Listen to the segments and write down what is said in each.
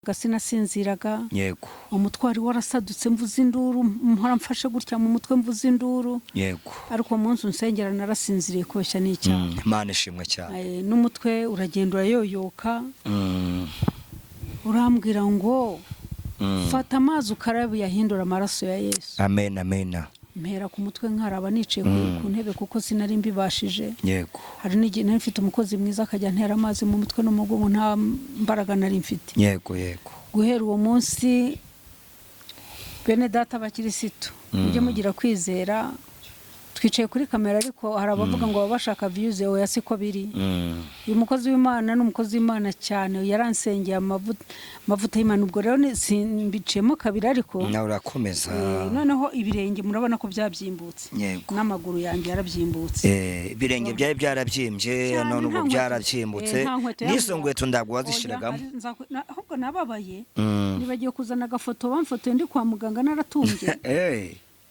Sinasinziraga yego umutwari warasadutse mvuze induru mpora mfashe gutya mu mutwe mvuze induru yego ariko umunsi unsengera narasinziriye koshya n'icyaha Imana ishimwe cyane n'umutwe uragenda urayoyoka urambwira ngo fata amazi ukarabe yahindura amaraso ya Yesu. Amen amen. Mpera ku mutwe nkaraba niciye ku ntebe kuko sinari mbibashije. Yego. Hari n'igihe nari mfite umukozi mwiza akajya ntera amazi mu mutwe no mu mugongo nta mbaraga nari mfite. Yego yego. Guhera uwo munsi bene data abakirisitu mujye mugira kwizera. Twicaye kuri kamera ariko harabavuga ngo bashaka views yawe yasiko biri. Uyu mukozi w'Imana n'umukozi w'Imana cyane yaransengeye amavuta y'Imana ubwo rero simbicemo kabiri ariko na urakomeza noneho ibirenge murabona ko byabyimbutse n'amaguru yanjye yarabyimbutse ibirenge byaye byarabyimbye none ubwo byarabyimbutse nizo ngweto ndagwa zishiragamo ahubwo nababaye nibagiye kuzana agafoto bamfotoye ndi kwa muganga naratumbye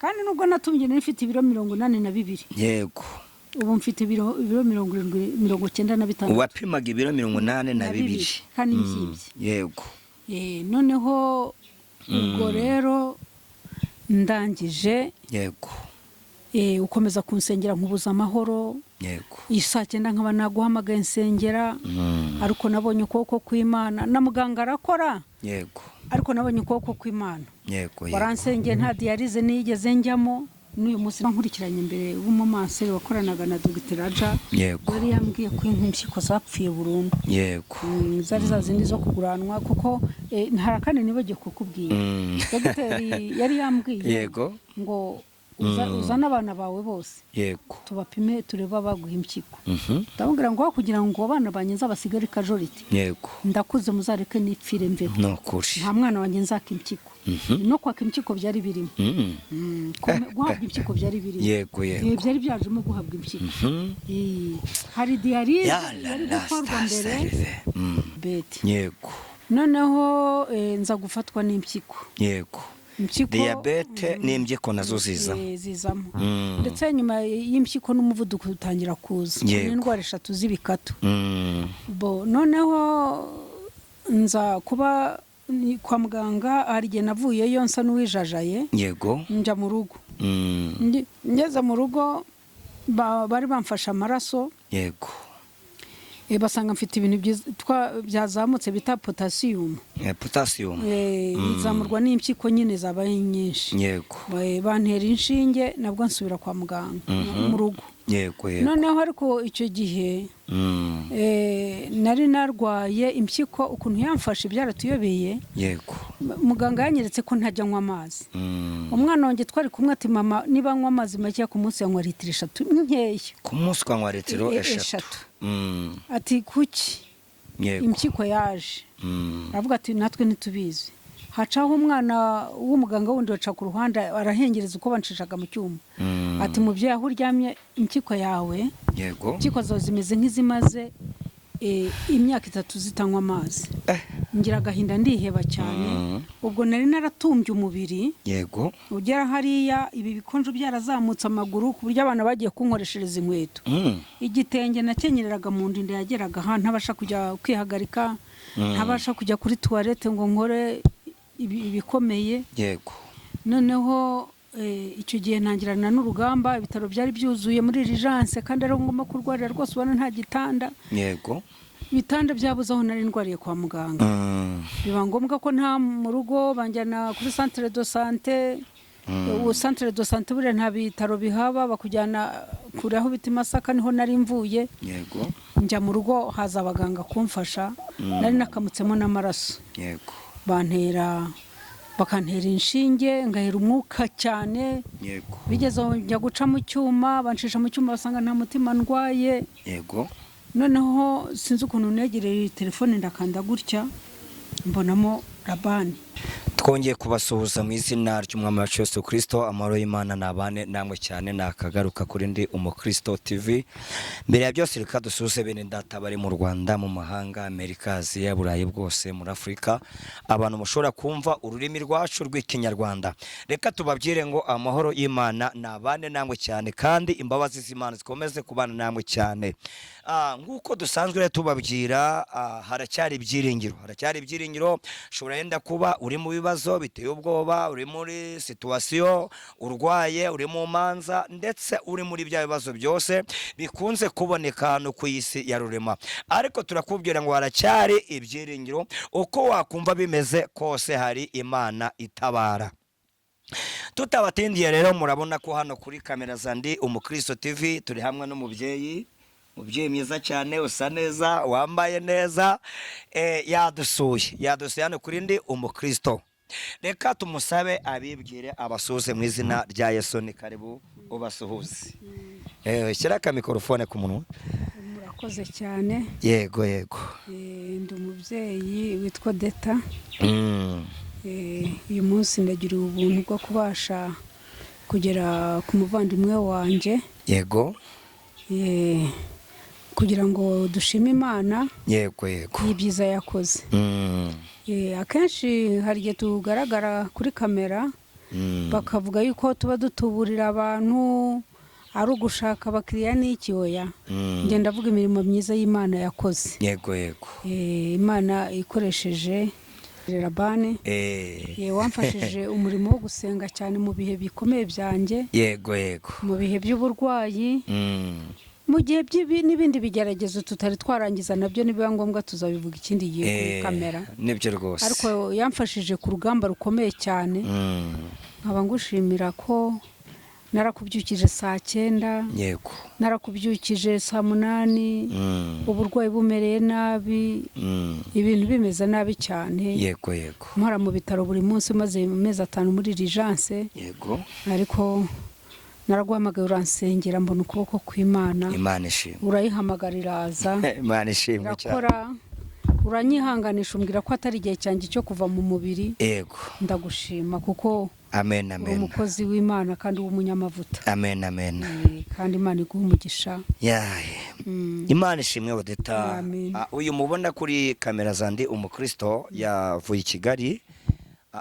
kandi nubwo natumye nifite ibiro 82 yego ubu mfite ibiro 95 wapimaga ibiro 82 kandi mbyibye yego noneho ubwo rero ndangije yego ukomeza kunsengera nkubuza amahoro yego isaa 9 nkaba naguhamagaye nsengera ariko nabonye ukuboko kw'Imana na muganga arakora yego ariko nabonye ukuboko kw'Imana yego waransengeye nta dialyse nigeze njyamo n'uyu munsi nkurikiranye imbere w'umumanseri wakoranaga na Dr. Raja yari yambwiye ko impyiko zapfuye burundu yego zari zazindi zo kuguranwa kuko ntarakane nibagiye kukubwira Dr. yari yambwiye yego ngo uzana abana bawe bose yego tubapime tureba baguha impyiko ndababwira ngo kugira ngo abana banyenza basigare kajoriti yego ndakuze muzareke nipfire mbeho nokuri nta mwana wanjye nzaka impyiko no kwaka impyiko byari birimo guhabwa impyiko byari birimo yego yego byari byajemo guhabwa impyiko hari dialyse yari gukorwa mbere beti yego noneho nza gufatwa n'impyiko yego diabete n'impyiko nazo zizamo ndetse nyuma y'impyiko n'umuvuduko utangira kuza n'indwara 3 z'ibikatu bo noneho nza kuba kwa muganga hari igihe navuyeyo nsa n'uwijajaye yego njya mu rugo ngeze mu rugo bari bamfasha amaraso yego basanga mfite ibintu byazamutse bita potassium izamurwa n'impyiko nyine zabaye nyinshi yego bantera inshinge nabwo nsubira kwa muganga mu rugo yego noneho ariko icyo gihe nari narwaye impyiko ukuntu yamfashe byaratuyobeye yego muganga yanyeretse ko ntajya nywa amazi umwana wanjye twari kumwe ati mama niba nywa amazi make ku munsi yanywa litiro 3 nkeya ku munsi kwa litiro 3 ati kuki impyiko yaje aravuga ati natwe ntitubizi hacaho umwana w'umuganga wundi waca ku ruhande arahengereza uko bancishaga mu cyuma ati mubyeyi aho uryamye impyiko yawe yego impyiko zawe zimeze nk'izimaze imyaka 3 zitanywa amazi ngira agahinda ndiheba cyane ubwo nari naratumbye umubiri yego ugera hariya ibi bikonjo byarazamutse amaguru ku buryo abana bagiye kunkoreshereza inkweto igitenge nakenyereraga mu ndinde yageraga ahantu ntabasha kujya kwihagarika ntabasha kujya kuri toilette ngo nkore ibikomeye yego noneho icyo gihe ntangirana n'urugamba ibitaro byari byuzuye muri urgence kandi ari ngoma kurwarira rwose ubona nta gitanda yego bitanda byabuze aho nari ndwariye kwa muganga biba ngombwa ko nta mu rugo banjyana kuri centre de santé centre de santé bure nta bitaro bihaba bakujyana kure aho biti Masaka niho nari mvuye yego njya mu rugo haza abaganga kumfasha nari nakamutsemo n'amaraso yego bakantera inshinge ngahera umwuka cyane yego bigeze njya guca mu cyuma bancisha mu cyuma basanga nta mutima ndwaye yego noneho sinzi ukuntu negereye telefone ndakanda gutya mbonamo Labani twongeye kubasuhuza mu izina ry'umwami wacu Yesu Kristo. Amahoro y'Imana nabane namwe cyane, nakagaruka kuri ndi Umukristo TV. Mbere ya byose reka dusuhuze bene data bari mu Rwanda, mu mahanga, Amerika, Aziya, Burayi bwose, muri Afrika, abantu mushobora kumva ururimi rwacu rw'ikinyarwanda. Reka tubabwire ngo amahoro y'Imana nabane namwe cyane, kandi imbabazi z'Imana zikomeze kubana namwe cyane. Nguko dusanzwe tubabwira, haracyari ibyiringiro. Ushobora yenda kuba uri mu bibazo biteye ubwoba, uri muri situation, urwaye, uri mu manza, ndetse uri muri bya bibazo byose bikunze kuboneka hano ku isi ya rurema, ariko turakubwira ngo haracyari ibyiringiro. Uko wakumva bimeze kose, hari Imana itabara. Tutabatindiye rero, murabona ko hano kuri kamera za ndi Umukristo TV turi hamwe n'umubyeyi mwiza cyane, usa neza, wambaye neza, yadusuye hano kuri ndi Umukristo. Reka tumusabe abibwire, abasuhuze mu izina rya Yesu. Ni karibu ubasuhuze. Shyira ka mikrofone ku munwa. Murakoze cyane. Yego. Ndi umubyeyi witwa Deta. Uyu munsi ndagira ubuntu bwo kubasha kugera ku muvandimwe wanjye. Yego. Kugira ngo dushime Imana. Yego. Ibyiza yakoze. Akenshi hari igihe tugaragara kuri kamera bakavuga yuko tuba dutuburira abantu, ari ugushaka abakiriya n'iki. Oya, njye ndavuga imirimo myiza y'Imana yakoze. Yego. Imana ikoresheje Rabane, wamfashije umurimo wo gusenga cyane mu bihe bikomeye byanjye. Yego. Mu bihe by'uburwayi, mu gihe n'ibindi bigeragezo tutari twarangiza, nabyo nibiba ngombwa tuzabivuga ikindi gihe kuri kamera. Nibyo rwose. Ariko yamfashije ku rugamba rukomeye cyane. Nkaba ngushimira ko narakubyukije saa 9. Yego. Narakubyukije saa 8. Uburwayi bumereye nabi, ibintu bimeze nabi cyane. Yego. Mpora mu bitaro buri munsi, maze amezi 5 muri urgence. Yego. Ariko naraguhamagaye uransengera, mbona ukuboko kw'Imana. Imana ishimwe. Urayihamagarira aza. Imana ishimwe cyane. Uranyihanganisha, umbwira ko atari igihe cyanjye cyo kuva mu mubiri. Yego. Ndagushima kuko Amen. umukozi w'Imana kandi w'umunyamavuta. Amen. Kandi Imana iguha umugisha. Imana ishimwe Odeta. Uyu mubona kuri kamera za ndi Umukristo yavuye i Kigali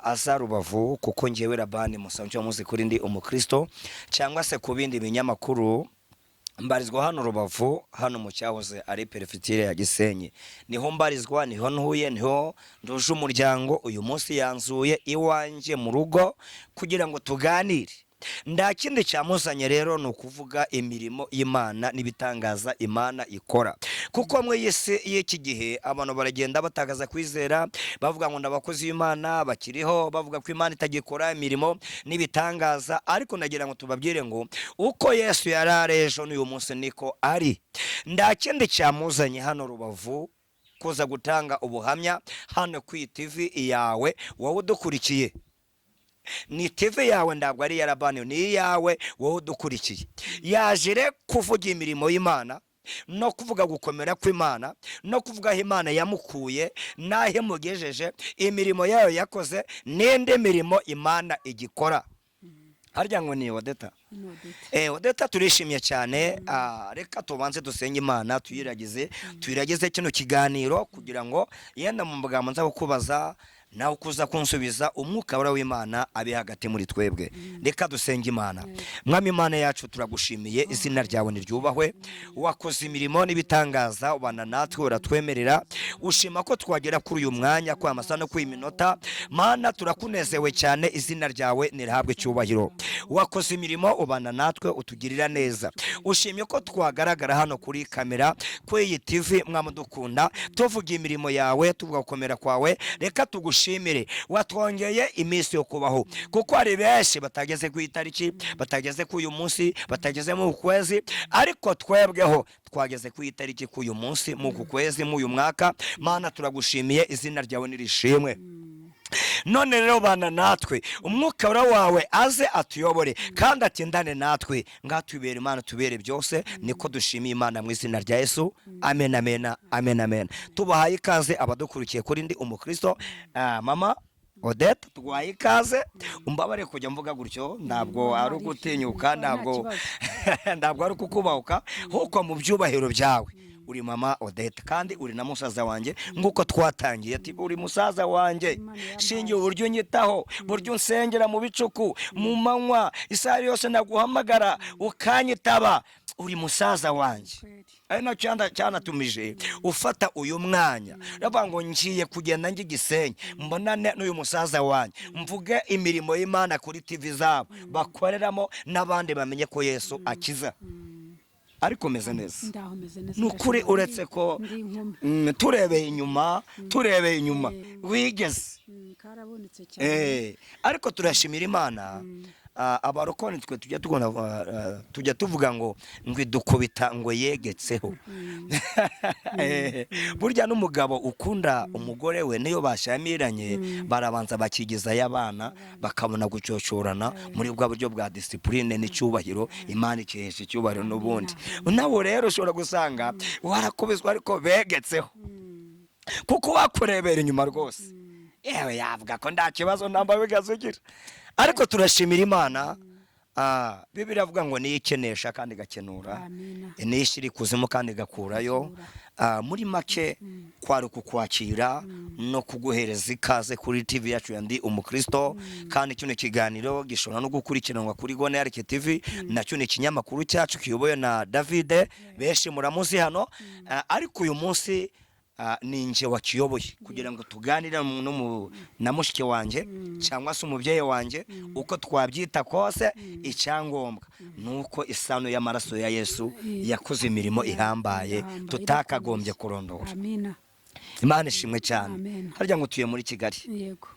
aza Rubavu, kuko ngewe Rabane musanzwe muzi kuri ndi Umukristo, cyangwa se ku bindi binyamakuru mbarizwa hano Rubavu, hano mu cyahoze ari perefegitura ya Gisenyi. Niho mbarizwa, niho ntuye, niho nduje umuryango. Uyu munsi yanzuye iwanjye mu rugo kugira ngo tuganire. Nda kindi cyamuzanye rero ni ukuvuga imirimo y'Imana n'ibitangaza Imana ikora, kuko mwe yese y'iki gihe abantu baragenda batagaza kwizera, bavuga ngo ndabakozi y'Imana bakiriho, bavuga ko Imana itagikora imirimo n'ibitangaza. Ariko nagira ngo tubabwire ngo uko Yesu yararejo n'uyu munsi niko ari. Nda kindi cyamuzanye hano Rubavu kuza gutanga ubuhamya hano ku TV yawe, wowe udukurikiye. Ni TV yawe, ntabwo ari Rabane, ni yawe wowe udukurikiye. Yajire kuvuga imirimo y'Imana, no kuvuga gukomera kw'Imana, no kuvuga aho Imana yamukuye n'aho imugejeje, imirimo yayo yakoze, n'indi mirimo Imana igikora. Harya ngo ni Odeta. Odeta, turishimye cyane. Reka tubanze dusenge Imana, tuyiragize kino kiganiro, kugira ngo yenda mu magambo nza kukubaza nawe kuza kunsubiza, umwuka w'Imana abe hagati muri twebwe. Reka dusenge Imana. Mwami Imana yacu, turagushimiye, izina ryawe niryubahwe. Wakoze imirimo n'ibitangaza, ubana natwe, uratwemerera. Ushima ko twagera kuri uyu mwanya, kwa amasaha no ku iminota. Mana, turakunezewe cyane, izina ryawe nirihabwe cyubahiro. Wakoze imirimo, ubana natwe, utugirira neza. Ushimye ko twagaragara hano kuri kamera kuri iyi TV, mwami dukunda, tuvuga imirimo yawe, tuvuga gukomera kwawe. Reka tugushimire, watwongeye iminsi yo kubaho, kuko hari benshi batageze ku itariki, batageze ku uyu munsi, batageze mu kwezi, ariko twebweho twageze ku itariki ku uyu munsi, mu kwezi, mu uyu mwaka. Mana, turagushimiye, izina ryawe nirishimwe. None rero bana natwe, umwuka wawe aze atuyobore kandi atindane natwe, ngatubere Imana, tubere byose. Niko dushimiye Imana mu izina rya Yesu. Amen. Tubahaye ikaze abadukurikiye kuri ndi Umukristo. Mama, Odette tugwaye ikaze umbabare kujya mvuga gutyo ntabwo ari ugutinyuka ntabwo ari kukubahuka huko mu byubahiro byawe uri mama Odette kandi uri na musaza wanjye nguko twatangiye ati uri musaza wanjye shingiye uburyo nyitaho buryo nsengera mu bicuku mu manywa isaha yose naguhamagara ukanyitaba uri musaza wanjye ari no cyanatumije ufata uyu mwanya ravuga ngo ngiye kugenda Gisenyi mbonane n'uyu musaza wanjye mvuge imirimo y'Imana kuri TV zabo bakoreramo n'abandi bamenye ko Yesu akiza ariko meze neza nukuri uretse ko turebeye inyuma wigeze ariko turashimira Imana abarokoni twe tujya tuvuga ngo idukubita ngo yegetseho burya n'umugabo ukunda umugore we niyo bashamiranye barabanza bakigeza y'abana bakabona gucyocorana muri bwa buryo bwa discipline n'icyubahiro Imana ikihesha icyubahiro n'ubundi nabo rero ushobora gusanga warakubizwa ariko begetseho kuko wakurebera inyuma rwose yewe yavuga ko nta kibazo namba bigazugira ariko turashimira Imana Bibiliya avuga ngo niyikenesha kandi gakenura nishiri kuzimu kandi gakurayo muri make kwari kukwakira no kuguhereza ikaze kuri TV yacu ya Ndi Umukristo kandi kino kiganiro gishobora no gukurikiranwa kuri Gone Arike TV nacyo ni ikinyamakuru cyacu kiyoboye na David benshi muramuzi hano ariko uyu munsi ninje wakiyoboye kugira ngo tuganire na mushike wanje cyangwa se umubyeyi wanje uko twabyita kose icyangombwa nuko isano y'amaraso ya Yesu yakoze imirimo ihambaye tutakagombye kurondora. Amina. Imana ishimwe cyane. Harya ngo tuye muri Kigali. Yego.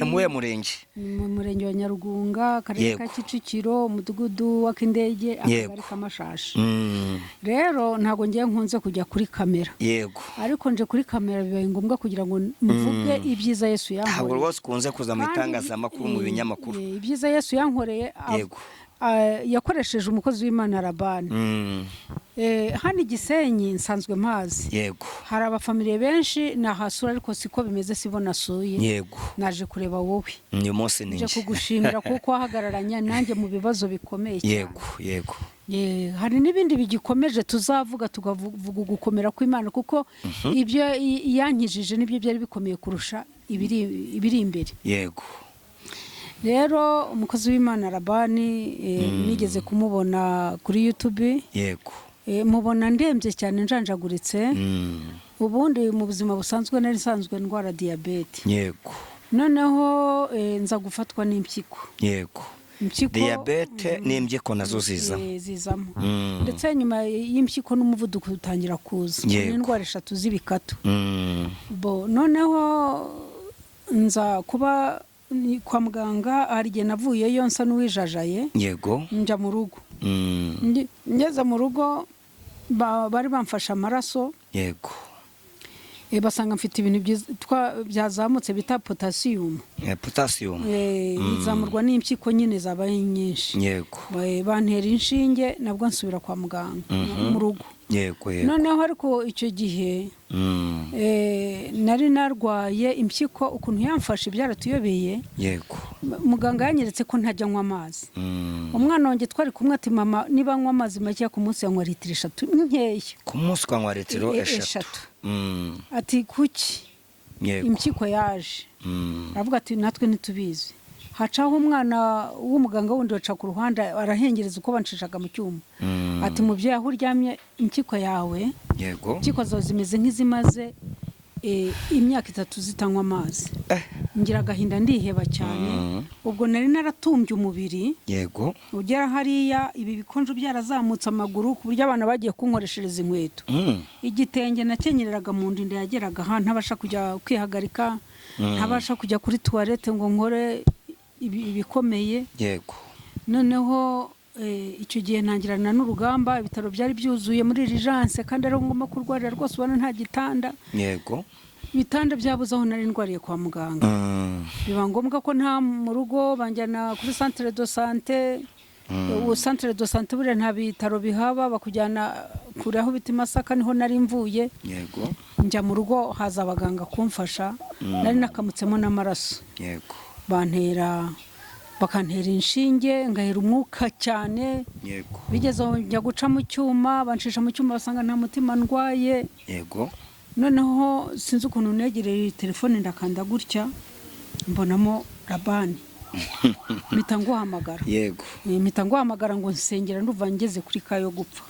Muwe murenge. Mu murenge wa Nyarugunga, karere ka Kicukiro, umudugudu wa Kindege, akagari k'Amashashi. Rero ntago ngiye nkunze kujya kuri kamera. Yego. Ariko nje kuri kamera bibaye ngombwa kugira ngo mvuge ibyiza Yesu yankoreye. Ntabwo rwose kunze kuza mu itangazamakuru mu binyamakuru. Ibyiza Yesu yankoreye. Yego. Yakoresheje umukozi w'Imana Rabani. Hani Gisenyi nsanzwe mazi. Yego. Hari abafamiliye benshi nahasura ariko siko bimeze sibona suye. Yego. Naje kureba wowe. Uyu munsi ninje. Nje kugushimira kuko wahagararanya nanjye mu bibazo bikomeye cyane. Yego, yego. Hari n'ibindi bigikomeje tuzavuga tugavuga gukomera kw'Imana kuko ibyo yankijije nibyo byari bikomeye kurusha ibiri imbere. Yego. Rero umukozi w'Imana Rabani nigeze kumubona kuri YouTube. Yego. Mubona ndembye cyane njanjaguritse. Ubundi mu buzima busanzwe nari sanzwe ndwara diabete. Yego. Noneho nza gufatwa n'impyiko. Yego. Diabete n'impyiko nazo zizamo. Ndetse nyuma y'impyiko n'umuvuduko utangira kuza. N'indwara 3 z'ibikatu. Noneho nza kuba kwa muganga hari igihe navuyeyo nsa n'uwijajaye. Yego. Njya mu rugo. Ngeze mu rugo bari bamfasha amaraso. Yego. Basanga mfite ibintu byazamutse bita potassium. Potassium. Izamurwa n'impyiko nyine zabaye nyinshi. Yego. Bantera inshinge nabwo nsubira kwa muganga mu rugo. Yego. Noneho ariko icyo gihe nari narwaye impyiko ukuntu yamfashe byaratuyobeye. Yego. Muganga yanyeretse ko ntajya nywa amazi. Umwana wanjye twari kumwe ati mama niba nywa amazi make ku munsi yanywa litiro 3 nkeya. Ku munsi kwanywa litiro 3. Ati kuki? Yego. Impyiko yaje. Aravuga ati natwe ntitubizi. Hacaho umwana w'umuganga wundi waca ku ruhande arahengereza uko bancishaga mu cyuma. Ati mubyeyi aho uryamye impyiko yawe. Yego. Impyiko zawe zimeze nk'izimaze imyaka 3 zitanywa amazi. Ngira agahinda ndiheba cyane. Ubwo nari naratumbye umubiri. Yego. Ugera hariya ibi bikonjo byarazamutse amaguru ku buryo abana bagiye kunkoreshereza inkweto. Igitenge nakenyereraga mu ndinde yageraga ahantu ntabasha kujya kwihagarika. Ntabasha kujya kuri toilette ngo nkore ibikomeye. Yego. Noneho icyo gihe ntangirana n'urugamba ibitaro byari byuzuye muri urgence kandi ari ngomba kurwarira rwose ubona nta gitanda. Yego. Bitanda byabuze aho nari ndwariye kwa muganga. Biba ngombwa ko nta mu rugo banjyana kuri centre de santé centre de santé bure nta bitaro bihaba, bakujyana kure aho bita Masaka, niho nari mvuye. Yego. Njya mu rugo haza abaganga kumfasha, nari nakamutsemo n'amaraso. Yego. Bakantera inshinge ngahera umwuka cyane. Yego. Bigeze njya guca mu cyuma, bancisha mu cyuma basanga nta mutima ndwaye. Yego. Noneho sinzi ukuntu negereye telefone ndakanda gutya mbonamo Labani. Mpita nguhamagara. Yego. Mpita nguhamagara ngo nsengera, nduva ngeze kuri kayo gupfa.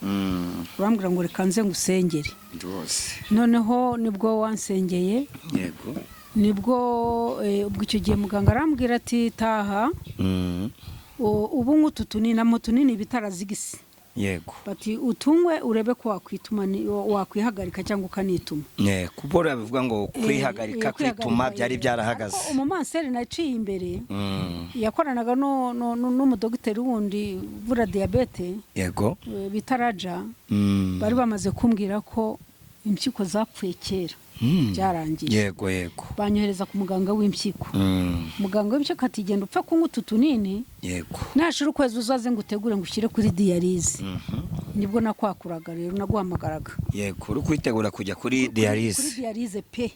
Urambwira ngo reka nze ngusengere. Rwose. Noneho nibwo wansengeye. Yego. Nibwo ubwo icyo gihe muganga arambwira ati taha. Ubu ngutu tunini bitarazigisi. Yego. Bati utunywe urebe ko wakwihagarika cyangwa ukanituma. Kubora bivuga ngo kwihagarika kwituma byari byarahagaze. Umumanseri naciye imbere yakoranaga n'umudogiteri wundi vura diabete. Yego. Bitaraja bari bamaze kumbwira ko impyiko zapfuye kera. Byarangiye. Yego. Yego. Banyohereza ku muganga w'impyiko. Muganga w'impyiko ati genda upfa kunywa utu tunini. Yego. Nashira ukwezi uzaze ngo utegure ngo ushyire kuri dialyse. Nibwo nakwakuraga rero naguhamagaraga. Yego. Uri kwitegura kujya kuri dialyse. Kuri dialyse pe.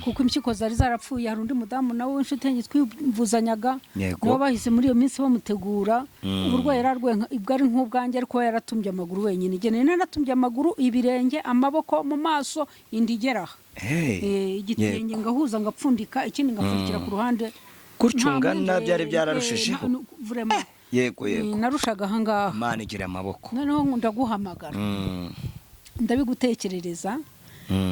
Kuko impyiko zari zarapfuye, hari undi mudamu nawe w'inshuti yanjye twivuzanyaga. Nabo bahise muri iyo minsi bamutegura. Uburwayi yararwaye ibwari nk'ubwanjye ariko yaratumbye amaguru wenyine. Igene naratumbye amaguru, ibirenge, amaboko, mu maso, indigera. Igitenge ngahuza ngapfundika, ikindi ngapfundikira ku ruhande. Kurcungana byari byararushijeho. Vraiment. Yego. Narushaga ahangaha. Imana igira amaboko. Noneho ndaguhamagara. Ndabigutekerereza.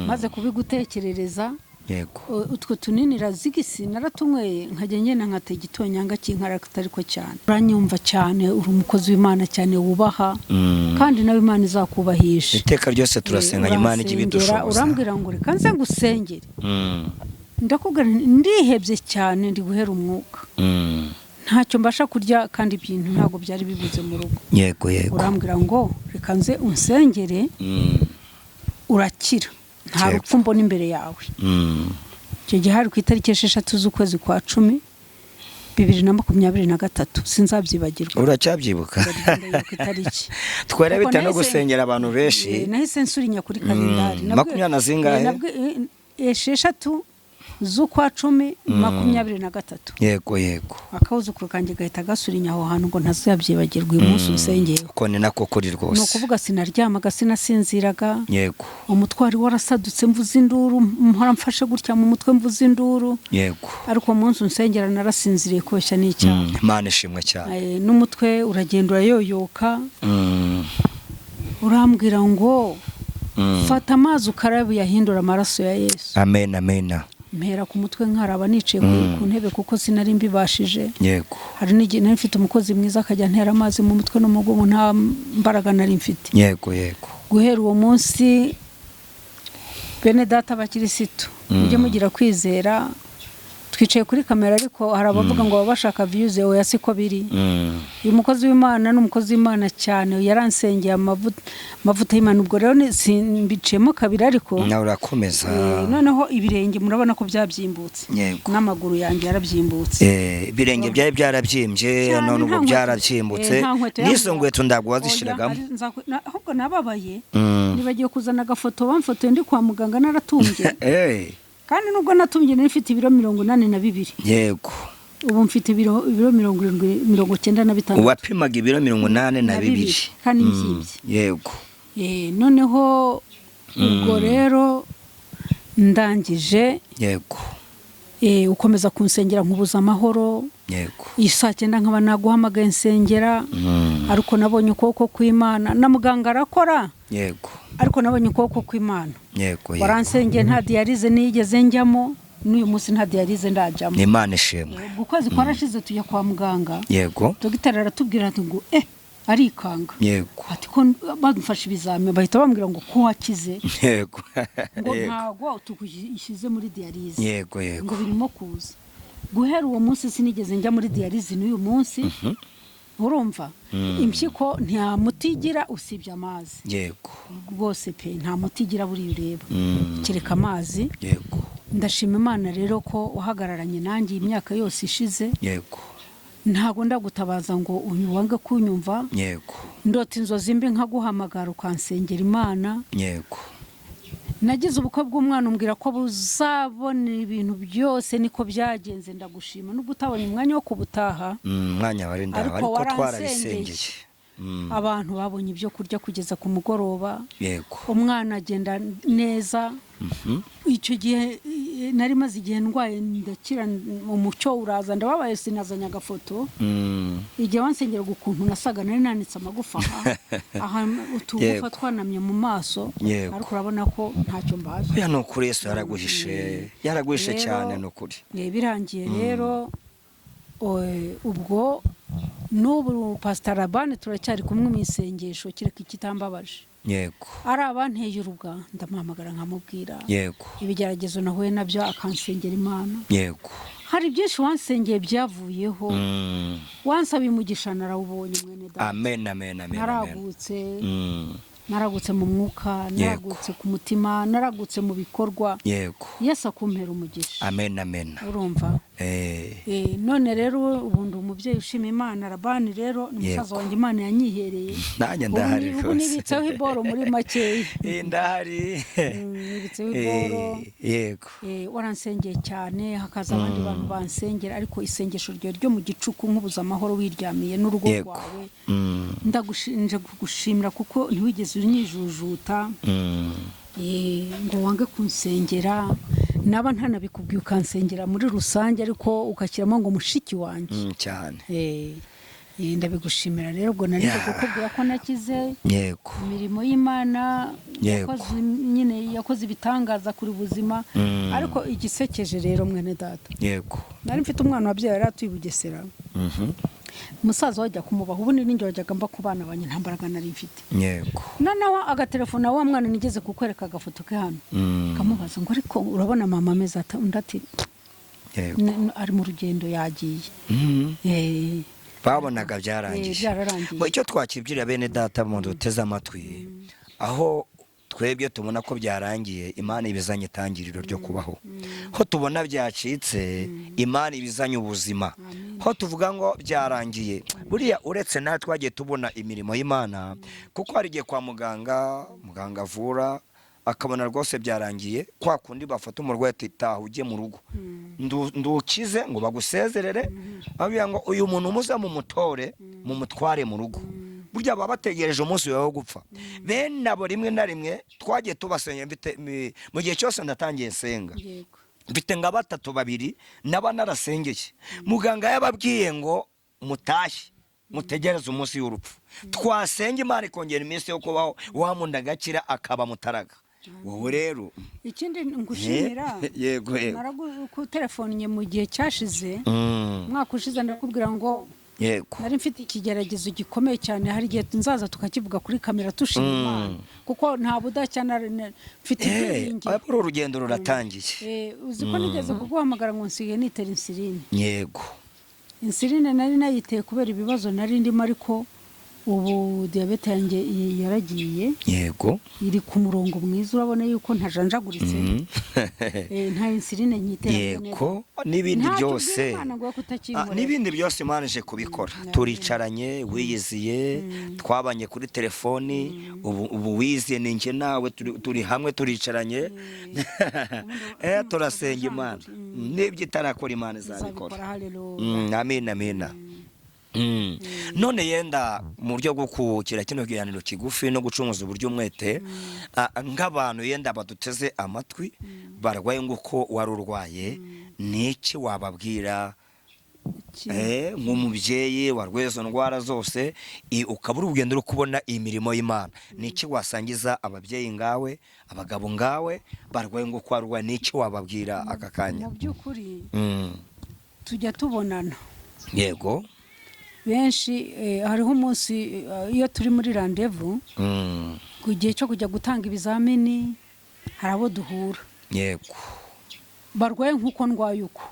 Maze kubigutekerereza. Yego. Utwo tunini razigisi naratunyweye nkajya ngena nkate gitonyanga kinkarakata ariko cyane. Uranyumva cyane, uri umukozi w'Imana cyane wubaha. Kandi nawe Imana izakubahisha. Iteka ryose turasenga Imana igibidushoboza. Urambwira ngo reka nze ngusengere. Ndakubwira ndihebye cyane, ndi guhera umwuka. Ntacyo mbasha kurya kandi ibintu ntago byari bibuze mu rugo. Yego. Urambwira ngo reka nze unsengere. Urakira. Nta rupfu mbona imbere yawe. Icyo gihe hari ku itariki 6 z'ukwezi kwa 10 2023 sinzabyibagirwa. Uracyabyibuka? Twara bita no gusengera abantu benshi. Nahise nsurinya kuri kalendari. 20 zingahe? 6 z'ukwa 10 2023. Yego. Akawuzukuru kanjye gahita gasurinya aho hantu ngo ntazabyibagirwa uyu munsi usengeye. Uko ni nako kuri rwose. No kuvuga sinaryamaga sinasinziraga. Yego. Umutwari warasadutse mvuze induru, mpora mfashe gutya mu mutwe mvuze induru. Yego. Ariko umunsi unsengera narasinziriye koshya n'icyaha. Imana ishimwe cyane. N'umutwe uragenda urayoyoka. Urambwira ngo fata amazi ukarabe yahindura amaraso ya Yesu. Amen. Mpera ku mutwe nkaraba nicaye ku ntebe kuko sinari mbibashije. Yego. Hari n'igihe nari mfite umukozi mwiza akajya ntera amazi mu mutwe no mu mugongo nta mbaraga nari mfite. Yego. Guhera uwo munsi bene data abakirisitu mujye mugira kwizera. Twicaye kuri kamera ariko hari abavuga ngo bashaka views oya siko biri. Uyu mukozi w'Imana n'umukozi w'Imana cyane yaransengeye amavuta y'Imana, ubwo rero simbicemo kabiri ariko na urakomeza. Noneho ibirenge murabona ko byabyimbutse. N'amaguru yanjye yarabyimbutse. Ibirenge byari byarabyimbye none ubwo byarabyimbutse. Nizo ngweto ndagwa zishiragamo. Ahubwo nababaye. Nibagiye kuzana agafoto bamfoto ndi kwa muganga naratumbye. Kandi nubwo natumye nifite ibiro 82. Yego. Ubu mfite ibiro 95. Wapimaga ibiro 82. Kandi mbyibye. Yego. Noneho ubwo rero ndangije. Yego. Ukomeza kunsengera nkubuza amahoro. Yego. Isa 9 nkaba naguhamagaye nsengera. Ariko nabonye ukuboko kw'Imana na muganga arakora. Yego. Ariko nabonye ukuboko kw'Imana. Yego. Waransengeye nta dialyse nigeze njyamo, n'uyu munsi nta dialyse ndajyamo. Imana ishimwe. Ukwezi kwarashize tujya kwa muganga. Yego. Dogiteri aratubwira ati ngo arikanga. Yego. Ati ko badufasha ibizame bahita bambwira ngo ko wakize. Yego. Ngo ntago tukuyishyize muri dialyse. Yego. Ngo birimo kuza. Guhera uwo munsi sinigeze njya muri dialyse n'uyu munsi. Urumva impyiko nta mutigira usibye amazi. Yego. Rwose pe nta mutigira buri ureba. Kereka amazi. Yego. Ndashima Imana rero ko wahagararanye nanjye imyaka yose ishize. Yego. ntago ndagutabaza ngo unyuwange kunyumva. Yego. Ndota inzozi mbi nkaguhamagara ukansengera Imana. Yego. Nagize ubukwe bw'umwana umbwira ko buzabona ibintu byose niko byagenze, ndagushima nubwo utabonye umwanya wo kubutaha. Mwanya wari ndaho ariko twarabisengeye. Abantu babonye ibyo kurya kugeza ku mugoroba. Yego. Umwana agenda neza. Icyo gihe nari maze igihe ndwaye ndakira, umucyo uraza ndababaye sinazanya agafoto. Igihe wansengera ukuntu nasaga nari nanitse amagufa aha utugufa twanamye mu maso, ariko urabona ko ntacyo mbaje. Ya no kuri Yesu yaraguhishe cyane no kuri. Birangiye rero ubwo n'ubu Pastor Labani turacyari kumwe mu isengesho kireka ikitambabaje. Yego. Ari abanteye urubwa ndamuhamagara nkamubwira. Yego. Ibigeragezo nahuye nabyo akansengera Imana. Yego. Hari byinshi wansengeye byavuyeho. Wansabiye umugisha narawubonye mwene data. Amen amen amen. Naragutse mu mwuka, naragutse ku mutima, naragutse mu bikorwa. Yego. Yesu akumpera umugisha. Amen amen. Urumva? None rero ubundi umubyeyi ushima Imana Labani rero ni musaza wanjye Imana yanyihereye. Nanjye ndahari rwose. Ubu nibitseho iboro muri makeyi. Ndahari. Nibitseho iboro. Yego. Waransengeye cyane, hakaza abandi bantu bansengera, ariko isengesho ryo mu gicuku nkubuza amahoro wiryamiye n'urugo rwawe. Ndagushinje kugushimira kuko ntiwigeze unyijujuta. Ngo wange kunsengera, naba ntanabikubwiye ukansengera muri rusange, ariko ukakiramo ngo mushiki wanjye cyane. Ndabigushimira rero, ubwo nari kukubwira ko nakize. Yego. Imirimo y'Imana yakoze ibitangaza kuri buzima. Ariko igisekeje rero mwene data. Yego. Nari mfite umwana wabyaye yari atuye Bugesera. Umusaza wajya kumubaha, ubu ninjye wajyaga mba ku bana banye, nta mbaraga nari mfite. Yego. Noneho agatelefona wa mwana nigeze kukwereka agafoto ke hano. Kamubaza ngo ariko urabona mama ameze ata? Undi ati ari mu rugendo yagiye. Babonaga byararangiye. Ngo icyo twakibwira bene data mu duteze amatwi, aho twebwe tubona ko byarangiye, Imana ibizanye itangiriro ryo kubaho. Ho tubona byacitse, Imana ibizanye ubuzima. Ho tuvuga ngo byarangiye, buriya uretse na twagiye tubona imirimo y'Imana, kuko hari igihe kwa muganga avura akabona rwose byarangiye, kwa kundi bafata umurwayi ati taha ujye mu rugo, ndukize ngo bagusezerere, ababwira ngo uyu muntu umuza mu mutore mu mutware mu rugo. Burya baba bategereje umunsi wawe wo gupfa. Bene abo rimwe na rimwe twagiye tubasenya mu gihe cyose ndatangiye nsenga. Mfite nga 3 2 naba narasengeye. Muganga yababwiye ngo mutashye mutegereze umunsi y'urupfu. Twasenga Imana ikongera iminsi yo kubaho, wamunda gakira akaba mutaraga. Wowe rero ikindi ngushimira. Yego. Naragu telefone mu gihe cyashize, mwaka ushize ndakubwira ngo yego, nari mfite ikigeragezo gikomeye cyane, hari igihe nzaza tukakivuga kuri kamera tushima Imana, kuko nta budacyana mfite ibingi. Abo urugendo ruratangiye. Uzi ko nigeze kuguhamagara ngo nsige nitera insuline. Yego. Insuline nari nayiteye kubera ibibazo nari ndimo, ariko ubu diabete yanjye yaragiye. Yego. Iri ku murongo mwiza, urabona yuko ntajanjaguritse. Nta insuline nyitera. Yego. N'ibindi byose. N'ibindi byose Imana ije kubikora. Turicaranye, wiyiziye, twabanye kuri telefoni, ubu wiziye ninjye nawe turi hamwe turicaranye. Turasenga Imana. N'ibyo itarakora Imana izabikora. Amen amen. None yenda mu buryo bwo kukira kino kiganiro kigufi no gucumuza uburyo umwete, nk'abantu yenda baduteze amatwi barwaye nguko warurwaye, niki wababwira? Nk'umubyeyi warwaye izo ndwara zose, ukabura urugendo rwo kubona imirimo y'Imana, niki wasangiza ababyeyi ngawe, abagabo ngawe barwaye nguko warurwaye, niki wababwira aka kanya? Mu by'ukuri tujya tubonana. Yego. Benshi hariho umunsi iyo turi muri rendezvous, ku gihe cyo kujya gutanga ibizamini, hari abo duhura. Yego. Barwaye nk'uko ndwaye uko.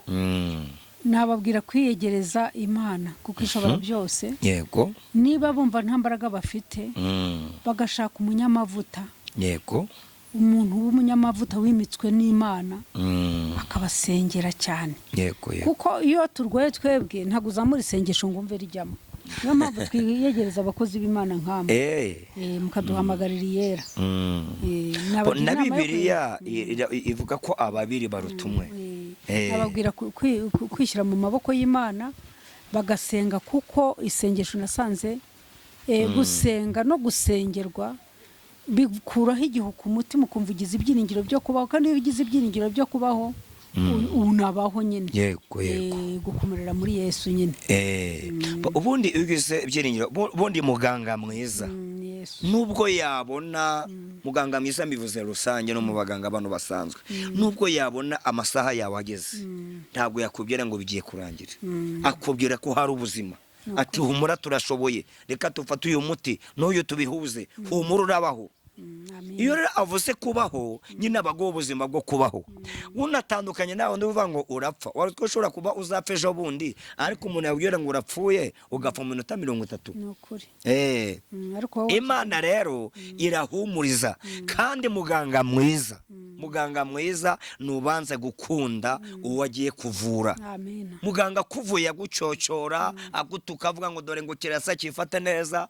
Nababwira kwiyegereza Imana kuko ishobora byose. Yego. Niba bumva nta mbaraga bafite, bagashaka umunyamavuta. Yego. Umuntu w'umunyamavuta wimitswe n'Imana, akabasengera cyane. Yego. Kuko iyo turwaye twebwe ntabwo uzamura isengesho ngo umve rijyamo. Niyo mpamvu twiyegereza abakozi b'Imana nk'amwe mukaduhamagarira iyera. Na Bibiliya ivuga ko ababiri baruta umwe. Ababwira kwishyira mu maboko y'Imana bagasenga, kuko isengesho nasanze gusenga no gusengerwa bikuraho igihu ku mutima, ukumva ugize ibyiringiro byo kubaho, kandi iyo ugize ibyiringiro byo kubaho unabaho nyine. Yego. Gukomerera muri Yesu nyine. Ubundi ugize ibyiringiro, ubundi muganga mwiza nubwo yabona, muganga mwiza mbivuze rusange no mu baganga abantu basanzwe, nubwo yabona amasaha yawe ageze, ntabwo yakubwira ngo bigiye kurangira. Akubwira ko hari ubuzima, ati humura turashoboye, reka tufate uyu muti n'uyu tubihuze, humura urabaho. Iyo rero avuze kubaho, nyine abago ubuzima bwo kubaho. Unatandukanye nawe uvuga ngo urapfa, wari ushobora kuba uzapfa ejo bundi, ariko umuntu yabwira ngo urapfuye ugapfa mu minota 30. Nukuri. Imana rero irahumuriza, kandi muganga mwiza nubanze gukunda uwo agiye kuvura. Muganga kuvuye agucocora, agutuka avuga ngo dore ngo kirasa kifata neza,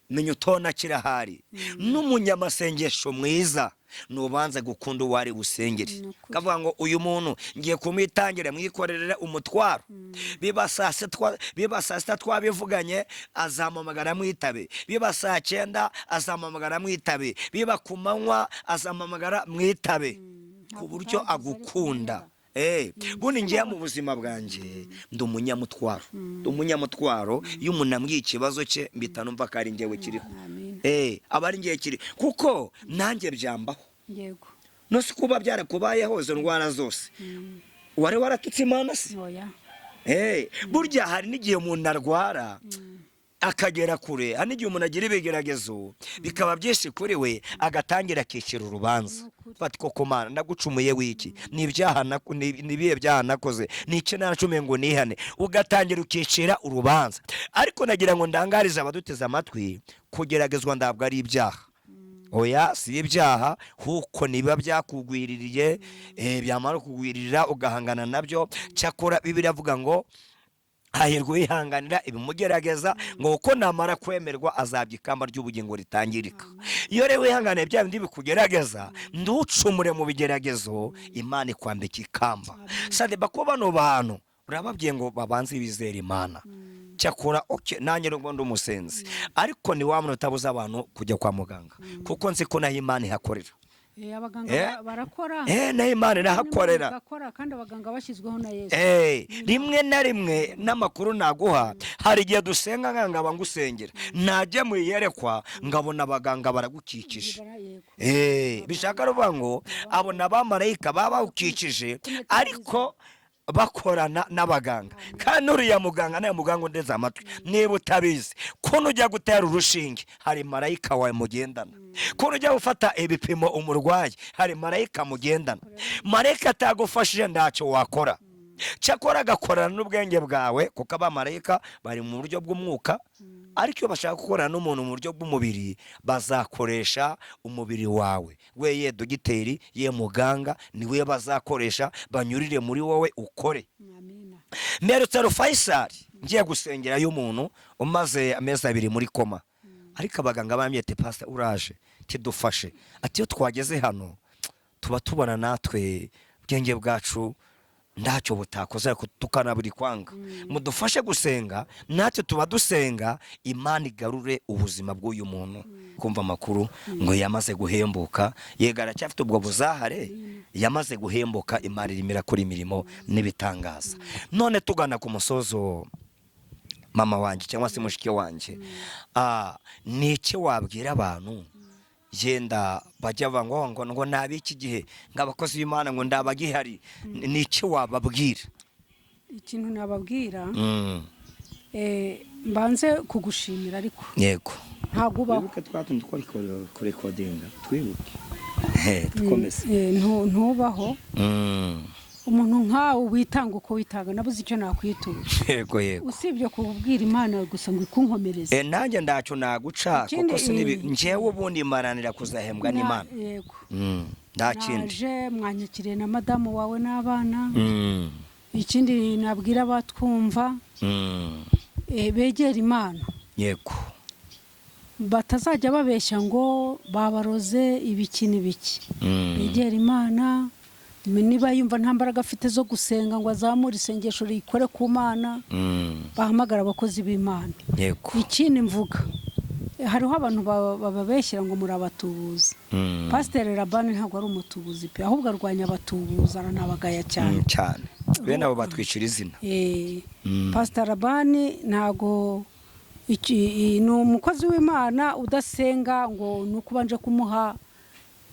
menya utona kirahari. N'umunyamasengesho mwiza nubanze gukunda uwari busengere, kavuga ngo uyu muntu ngiye kumwitangira mwikorerere umutwaro, biba saa sita twabivuganye azamamagara mwitabe, biba saa 9 azamamagara mwitabe, biba kumanywa azamamagara mwitabe, ku buryo agukunda. Bundi ngiye mu buzima bwanje ndi umunyamutwaro. Iyo umuntu ambwiye ikibazo cye mbita numva ko ari njyewe kiriho. Aba ari njyewe kiri, kuko nanjye byambaho. Yego. No si kuba byarakubayeho izo ndwara zose wari waratutse Imana se? Burya hari n'igihe umuntu arwara akagera kure, hari n'igihe umuntu agira ibigeragezo bikaba byinshi kuri we, agatangira akicira urubanza. Fati koko Mana ndagucumuye wiki, nibiye byaha nakoze, nice nacumuye ngo nihane, ugatangira ukicira urubanza. Ariko nagira ngo ndangarize abaduteze amatwi, kugeragezwa ndabwo ari ibyaha. Oya, si ibyaha, huko niba byakugwiririye, byamara kugwiririra ugahangana nabyo. Cyakora Bibiliya avuga ngo hahirwa yihanganira ibimugerageza, ngo uko namara kwemerwa azabya ikamba ry'ubugingo ritangirika. Iyo rero wihanganiye bya bindi bikugerageza, nducumure mu bigeragezo, Imana ikwambika ikamba. Sade bako bano bantu urababwiye ngo babanze bizera Imana. Cyakora nanjye ngo ndi umusenzi, ariko ni wa muntu utabuza abantu kujya kwa muganga, kuko nzi ko naho Imana ihakorera. Abaganga barakora. Na Imana irahakorera. Bakora, kandi abaganga bashyizweho na Yesu. Rimwe na rimwe n'amakuru naguha, hari igihe dusenga nkanga ngusengera, najya mu yerekwa ngabona abaganga baragukikije. Bishaka ruvuga ngo abona abamarayika babawukikije, ariko bakorana n'abaganga. Kandi uriya muganga naye muganga ndeze amatwi, niba utabizi ko nujya gutera urushinge hari marayika wawe mugendana, ko nujya gufata ibipimo umurwayi hari marayika mugendana. Marayika atagufashije ntacyo wakora. Cyakora agakorana n'ubwenge bwawe, kuko abamarayika bari mu buryo bw'umwuka, ariko iyo bashaka gukorana n'umuntu mu buryo bw'umubiri, bazakoresha umubiri wawe. We ye dogiteri, ye muganga, niwe bazakoresha banyurire muri wowe ukore. Mperutse Faisal ngiye gusengera y'umuntu umaze amezi 2 muri koma, ariko abaganga bamyete pastor uraje tidufashe, ati yo twageze hano tuba tubona natwe bwenge bwacu ntacyo butakoze, tukanaburi kwanga, mudufashe gusenga, natwe tuba dusenga Imana igarure ubuzima bw'uyu muntu. Kumva amakuru ngo yamaze guhembuka, yegara cyafite ubwo buzahare, yamaze guhembuka, Imana irimira kuri imirimo n'ibitangaza. None tugana ku musozo, mama wanje cyangwa se mushike wanje, niki wabwira abantu yenda bajya bango ngo nabiki gihe ngabakozi b'Imana ngo ndabagihari, niki wababwira? Ikintu nababwira, mbanze kugushimira, ariko yego ntago ubaho. Wibuke twatundi ko recordinga, twibuke dukomeze. Ntubaho. umuntu nkawe witanga uko witanga nabuze icyo nakwitura. Yego usibye kubwira Imana gusa ngo ikunkomereze. Nanjye ndaco naguca kuko sinibi njewe ubundi maranira kuzahembwa n'Imana. Yego ndakindi naje mwanyakiriye na madamu wawe n'abana. Ikindi nabwira abatwumva begera Imana. Yego batazajya babeshya ngo babaroze ibiki n'ibiki. Begera Imana, niba yumva nta mbaraga afite zo gusenga ngo azamure isengesho rikore ku Mana, bahamagara abakozi b'Imana. Yego ikindi mvuga, hariho abantu bababeshyira ngo muri abatubuzi. Pastor Labani ntabwo ari umutubuzi pe, ahubwo arwanya abatubuzi, aranabagaya cyane cyane. Bene abo batwicira izina. Pastor Labani ntago ni umukozi w'Imana udasenga ngo nukubanje kumuha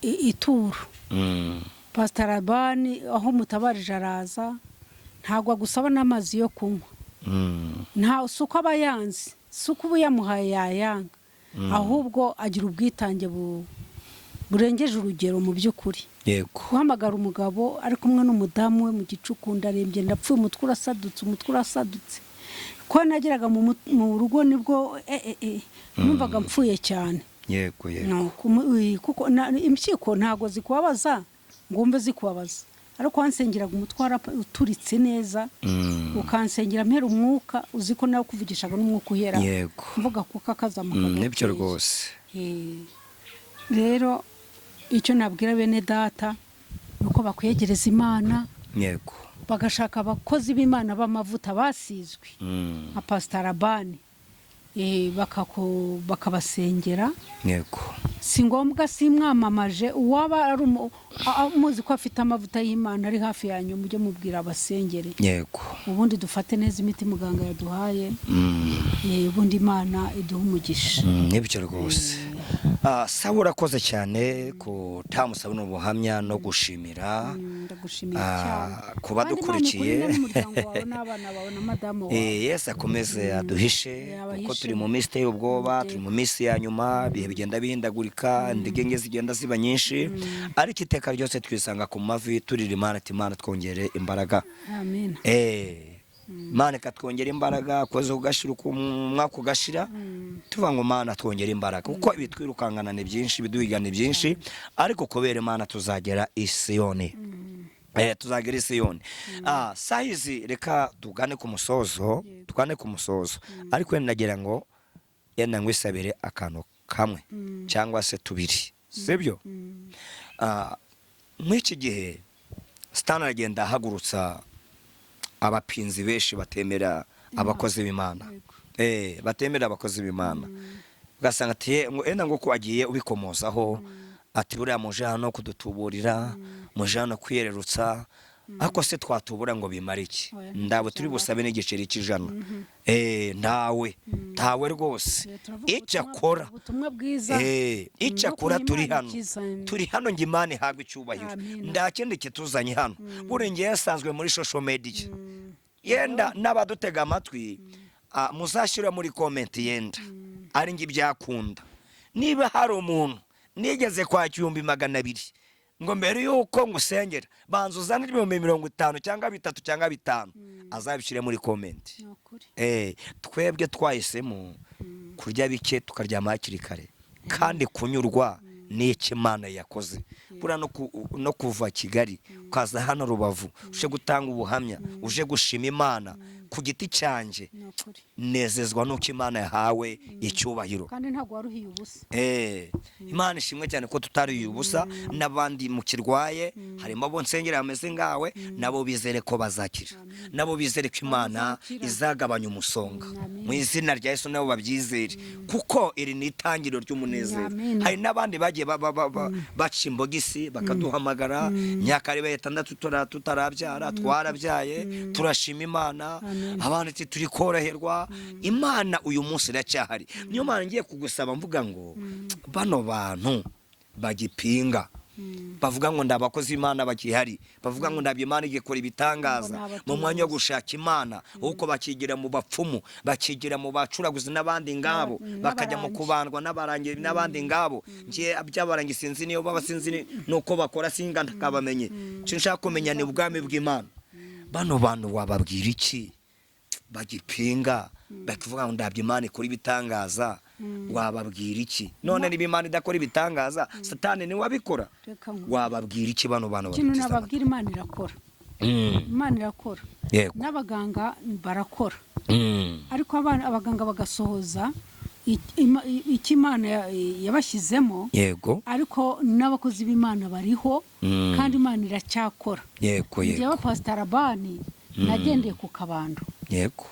ituro. Pastor Labani aho mutabarije araza, ntago agusaba n'amazi yo kunywa. Nta suko abayanzi, suko ubuyamuhaye yayanga. Ahubwo agira ubwitange burengeje urugero mu by'ukuri. Yego guhamagara umugabo ari kumwe n'umudamu we mu gicuku, ndarembye ndapfuye, umutwe urasadutse. Ko nageraga mu rugo nibwo numvaga mpfuye cyane. Yego kuko impyiko ntago zikubabaza ngo umve zikubabaza, ariko wansengeraga umutwara uturitse neza, ukansengera mpera umwuka, uziko nawe kuvugishaga n'umwuka uhera. Yego mvuga kuko akazamuka. Nibyo rwose. Rero icyo nabwira bene data nuko bakwegereza Imana. Yego bagashaka abakozi b'Imana b'amavuta basizwe nka Pastor Labani, bakabasengera. Yego si ngombwa simwamamaje, uwaba ari umuzi ko afite amavuta y'Imana ari hafi yanyu, mujye mubwira abasengere. Yego ubundi dufate neza imiti muganga yaduhaye. Ubundi Imana iduha umugisha. Nibyo rwose. Sawa urakoze cyane ko tamusaba n'ubuhamya no gushimira. Ndagushimira cyane kuba dukurikiye. Yes, akomeze aduhishe kuko turi mu minsi y'ubwoba, turi mu minsi ya nyuma, bihe bigenda bihindagurika, ndigenge zigenda ziba nyinshi, ariko iteka ryose twisanga ku mavi turira Imana ati Imana twongere imbaraga. Amen. Imana katwongera imbaraga, koze ugashira umwaka ugashira, tuvuga ngo Imana twongera imbaraga kuko ibitwirukangana ni byinshi, biduhigana ni byinshi, ariko kubera Imana tuzagera i Siyoni. Tuzagera i Siyoni. Sahizi reka tugane ku musozo, ariko nagira ngo yenda ngwisabire akantu kamwe cyangwa se tubiri, sibyo? Mw'iki gihe Stan agenda ahagurutsa abapinzi benshi batemera abakozi b'Imana. Batemera abakozi b'Imana. Ugasanga ati ngo ko agiye ubikomozaho, ati buriya muje hano kudutuburira, muje hano kwiyererutsa, ako se twatubura ngo bimara iki? Ndabo turi busabe n'igiceri cy'ijana. Ntawe rwose. Icyakora turi hano ngo Imana ihabwe icyubahiro. Ndakindi kituzanye hano, burengeye yasanzwe muri social media. Yenda n'abadutega amatwi muzashyira muri comment yenda ari ngi byakunda. Niba hari umuntu nigeze kwa 200 ngo mbere yuko ngusengera banza uzane 50 cyangwa 3 cyangwa 5 azabishire muri comment. Twebwe twahisemo kurya bike tukaryama hakiri kare kandi kunyurwa n'iki Imana yakoze. Bura no kuva Kigali ukaza hano Rubavu uje gutanga ubuhamya, uje gushima Imana ku giti cyanje, nezezwa nuko Imana yahawe icyubahiro kandi ntago waruhiye ubusa. Imana ishimwe cyane ko tutariye ubusa. N'abandi mu kirwaye harimo abo nsengera ameze ngawe, nabo bizere ko bazakira, nabo bizere ko Imana izagabanya umusonga mu izina rya Yesu, nabo babyizere kuko iri ni itangiriro ry'umunezero. Hari n'abandi bagiye baca imbogisi bakaduhamagara, myaka ari 6 tutarabyara, twarabyaye, turashima Imana, abantu ati turi koroherwa. Imana uyu munsi iracyahari. Niyo mpamvu ngiye kugusaba mvuga ngo bano bantu bagipinga bavuga ngo ndabakozi b'Imana bakihari, bavuga ngo ndabye Imana igikora ibitangaza mu mwanya wo gushaka Imana, uko bakigira mu bapfumu, bakigira mu bacuraguzi n'abandi ngabo, bakajya mu kubandwa n'abarangi n'abandi ngabo. Ngiye abyabarangi sinzi niyo baba sinzi nuko bakora singa ndakabamenye. Nshaka kumenya ni ubwami bw'Imana. Bano bantu wababwira iki bagipinga bakivuga ngo ndabye Imana ikora ibitangaza, wababwira iki? None niba Imana idakora ibitangaza, Satani ni wabikora, wababwira iki bano bantu? Kintu nababwira, Imana irakora. Imana irakora, n'abaganga barakora, ariko abaganga bagasohoza icyo Imana yabashyizemo. Yego. Ariko n'abakozi b'Imana bariho, kandi Imana iracyakora. Yego. Njyewe Pastor Labani nagendeye ku kabando. Yego.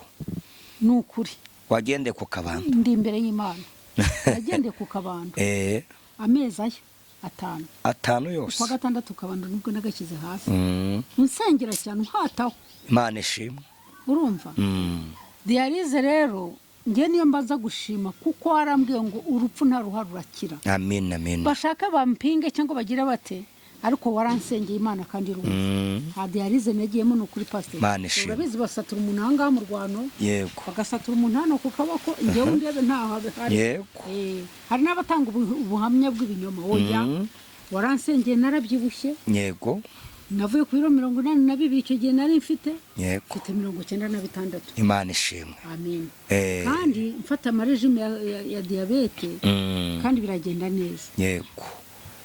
Ni ukuri. Wagendeye ku kabando? Ndi imbere y'Imana. Nagendeye ku kabando amezi aya 5 yose. Kwa gatandatu kabando nibwo nagashyize hasi. Unsengera cyane uhataho. Imana ishimwe. Urumva? Dialize rero ngiye niyo mbaza gushima, kuko warambwiye ngo urupfu nta ruhara rurakira. Amen, amen. Bashaka bampinge cyangwa bagira bate, ariko waransengeye Imana kandi rumva. Dialize nagiyemo no kuri pastor. Urabizi basatura umuntu ahangaha mu Rwano. Yego. Bagasatura umuntu hano ku kaboko, ngewe ndebe ntaho hari. Yego. Hari n'abatanga ubuhamya bw'ibinyoma. Oya, waransengeye narabyibushye. Yego. Navuye ku biro 82 icyo gihe nari mfite. Yego. Mfite 96. Imana ishimwe. Amen. Kandi mfata amarejime ya diabete, kandi biragenda neza. Yego.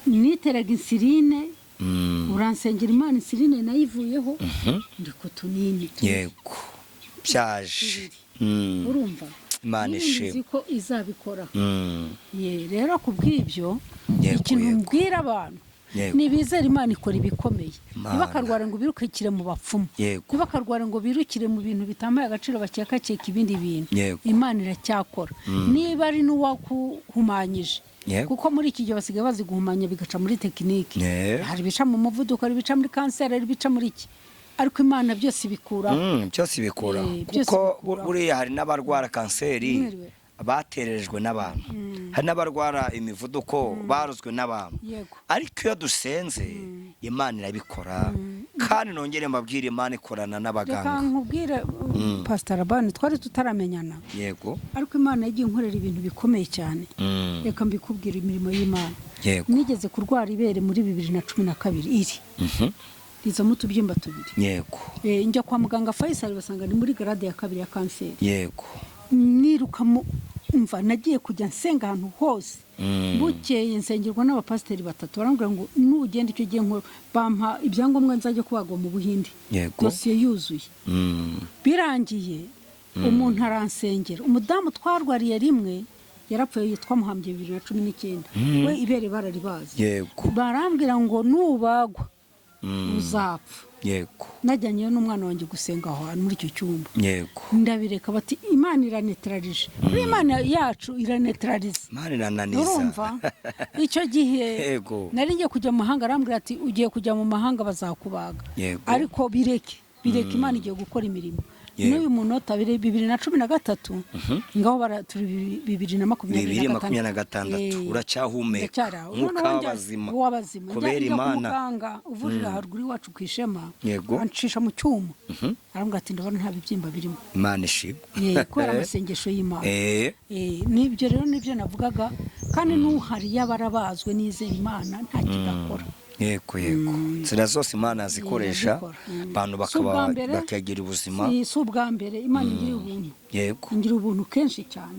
Niteraga insuline, uransengera Imana insuline nayivuyeho, ndiko tunini. Yego. Byaje. Urumva? Imana ishimwe. Nzi ko izabikora. Rero kubw'ibyo ikintu mbwira abantu, nibizera Imana ikora ibikomeye. Ntibakarwara ngo birukire mu bapfumu, ntibakarwara ngo birukire mu bintu bitamaye agaciro bakeka ibindi bintu. Imana iracyakora. Niba ari n'uwakuhumanyije, kuko muri iki gihe basigaye baziguhumanya bigaca muri tekiniki. Hari bica mu muvuduko, hari bica muri kanseri, hari bica muri iki, ariko Imana byose ibikuraho. Byose ibikuraho, kuko buriya hari n'abarwara kanseri baterejwe n'abantu, hari n'abarwara imivuduko barozwe n'abantu. Ariko iyo dusenze Imana irabikora. Kandi nongere mbabwire, Imana ikorana n'abaganga. Reka nkubwire Pastor Labani, twari tutaramenyana. Yego. Ariko Imana yagiye nkorera ibintu bikomeye cyane. Reka mbikubwire imirimo y'Imana. Nigeze kurwara ibere muri 2012 iri. Rizamo utubyimba 2. Yego. Njya kwa muganga Faisal basanga ni muri grade ya 2 ya kanseri. Yego. Niruka umva nagiye kujya nsenga ahantu hose. Bukeye nsengerwa n'abapasiteri 3 barambwira ngo nugenda icyo gihe nko bampa ibyangombwa nzajya kubagwa mu Buhindi. Dosiye yuzuye. Birangiye umuntu aransengera. Umudamu twarwariye rimwe yarapfuye, yitwa Muhambye 2019. We ibere bararibazi. Barambwira ngo nubagwa uzapfa. Yego. Najyanye n'umwana wanjye gusenga aho muri icyo cyumba. Yego. Ndabireka bati Imana iranetralije. Imana yacu iranetralize. Imana irananiza. Urumva? Icyo gihe nari ngiye kujya mu mahanga, arambwira ati ugiye kujya mu mahanga bazakubaga. Ariko bireke Imana igiye gukora imirimo. N'uyu munota 2013 ngaho baraturi 2026 uracyahumeka wabazima kubera Imana uvurira haruguru iwacu kwishema. Ancisha mu cyuma, arambwira ati ndabona nta bibyimba birimo. Imana ishimwe. Kubera amasengesho y'Imana. Nibyo rero nibyo navugaga, kandi n'uhari yabarabazwe n'izera Imana nta kidakora. Yego. Zira zose Imana zikoresha abantu bakagira ubuzima. Si ubwa mbere Imana igira ubuntu. Yego. Ngira ubuntu kenshi cyane.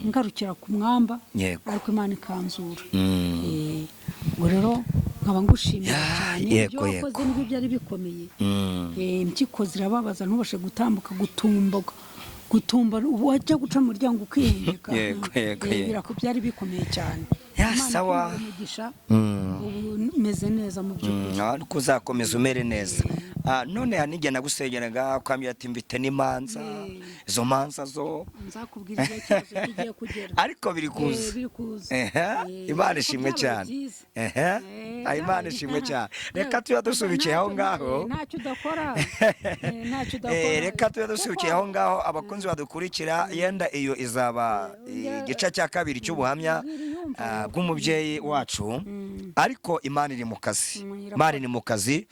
Ngarukira ku mwamba, ariko Imana ikanzura. Ngo rero nkaba ngushimira cyane. Ibyo wakoze n'ibyo byari bikomeye. Impyiko zirababaza, ntubashe gutambuka, gutumba wajya guca mu muryango ukihengeka. Birako byari bikomeye cyane. Sawa. Ubu meze neza mu by'ukuri. Ariko uzakomeza umere neza. none hanijye nagusengeraga kwambye ati mvite n'imanza izo manza zo nzakubwira igihe cyazo kigiye kugera ariko biri kuza Imana ishimwe cyane Imana ishimwe cyane reka tuya dusubikiye aho ngaho ntacyo udakora reka tuya dusubikiye aho ngaho abakunzi badukurikira yenda iyo izaba igice cya kabiri cy'ubuhamya bw'umubyeyi wacu ariko Imana iri mu kazi Imana iri mu kazi